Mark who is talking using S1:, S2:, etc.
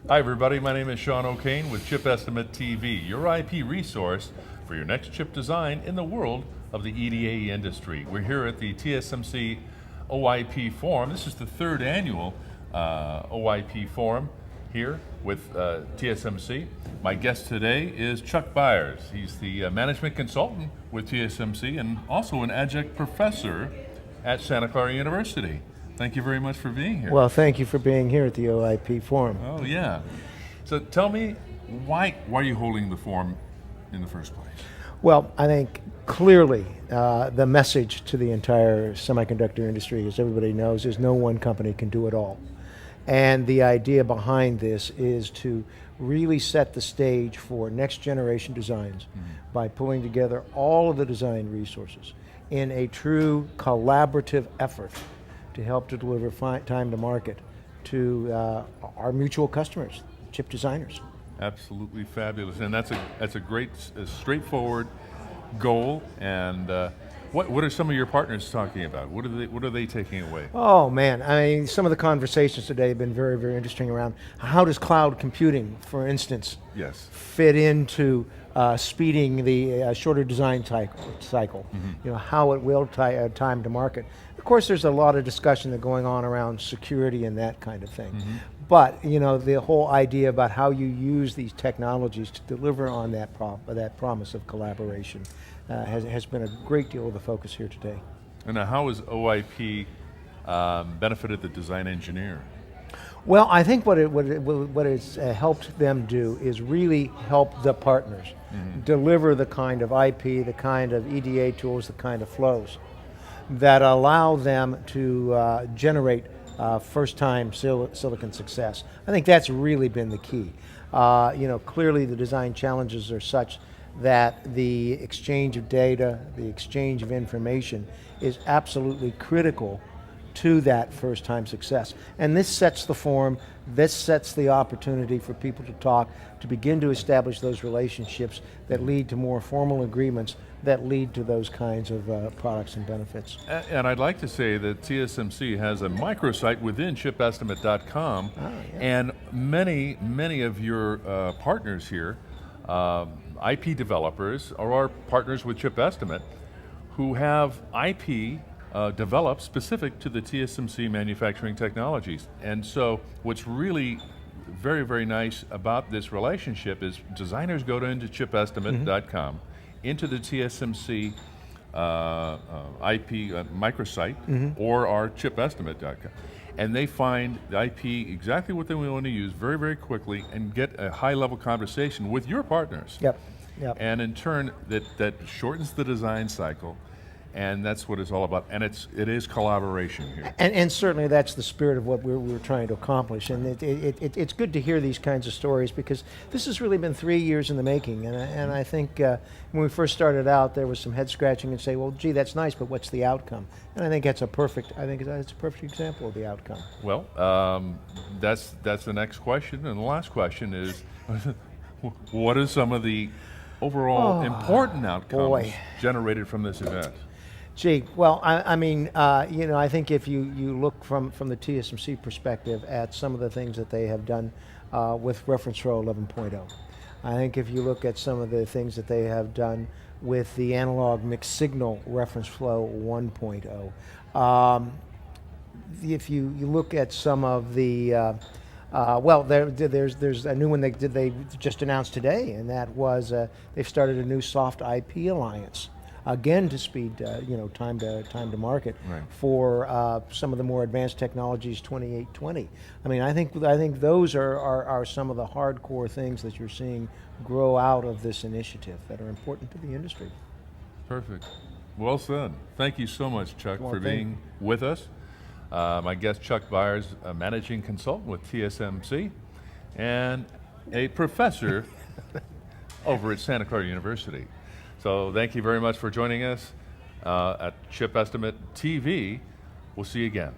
S1: Hi everybody, my name is Sean O'Kane with Chip Estimate TV, your IP resource for your next chip design in the world of the EDA industry. We're here at the TSMC OIP Forum. This is the third annual OIP Forum here with TSMC. My guest today is Chuck Byers. He's the management consultant with TSMC and also an adjunct professor at Santa Clara University. Thank you very much for being here.
S2: Well, thank you for being here at the OIP Forum.
S1: Oh yeah. So tell me, why are you holding the forum in the first place?
S2: Well, I think clearly the message to the entire semiconductor industry, as everybody knows, is no one company can do it all. And the idea behind this is to really set the stage for next generation designs by pulling together all of the design resources in a true collaborative effort to help to deliver time to market to our mutual customers, chip designers.
S1: Absolutely fabulous, and that's a great, straightforward goal. And what are some of your partners talking about? What are they taking away?
S2: Oh man, I mean, some of the conversations today have been very, very interesting around how does cloud computing, for instance,
S1: Yes.
S2: fit into speeding the shorter design cycle. You know, how it will time to market. Of course, there's a lot of discussion that going on around security and that kind of thing. But you know, the whole idea about how you use these technologies to deliver on that promise of collaboration has been a great deal of the focus here today.
S1: And now how has OIP benefited the design engineer?
S2: Well, I think what it's helped them do is really help the partners deliver the kind of IP, the kind of EDA tools, the kind of flows that allow them to generate first-time silicon success. I think that's really been the key. You know, clearly the design challenges are such that the exchange of data, the exchange of information is absolutely critical to that first-time success. And this sets the forum, this sets the opportunity for people to talk, to begin to establish those relationships that lead to more formal agreements that lead to those kinds of products and benefits.
S1: And I'd like to say that TSMC has a microsite within ChipEstimate.com, and many of your partners here, IP developers, are our partners with Chip Estimate, who have IP developed specific to the TSMC manufacturing technologies. And so what's really very, very nice about this relationship is designers go into ChipEstimate.com, into the TSMC IP microsite, or our ChipEstimate.com, and they find the IP exactly what they want to use very, very quickly and get a high-level conversation with your partners.
S2: Yep.
S1: And in turn, that shortens the design cycle, and that's what it's all about. And it is collaboration here.
S2: And certainly that's the spirit of what we're trying to accomplish. And it's good to hear these kinds of stories, because this has really been 3 years in the making. And I think when we first started out, there was some head scratching and say, well, gee, that's nice, but what's the outcome? And I think that's a perfect example of the outcome.
S1: Well, that's the next question, and the last question is, what are some of the overall important outcomes generated from this event?
S2: Gee, well, I mean, you know, I think if you look from the TSMC perspective at some of the things that they have done with reference flow 11.0, I think if you look at some of the things that they have done with the analog mixed signal reference flow 1.0, if you look at some of the well, there's a new one they just announced today, and that was they've started a new soft IP alliance, again to speed you know, time to market for some of the more advanced technologies 2820. I mean, I think those are some of the hardcore things that you're seeing grow out of this initiative that are important to the industry.
S1: Perfect. Well said. Thank you so much, Chuck, for being with us. My guest, Chuck Byers, a managing consultant with TSMC and a professor over at Santa Clara University. So thank you very much for joining us at Chip Estimate TV. We'll see you again.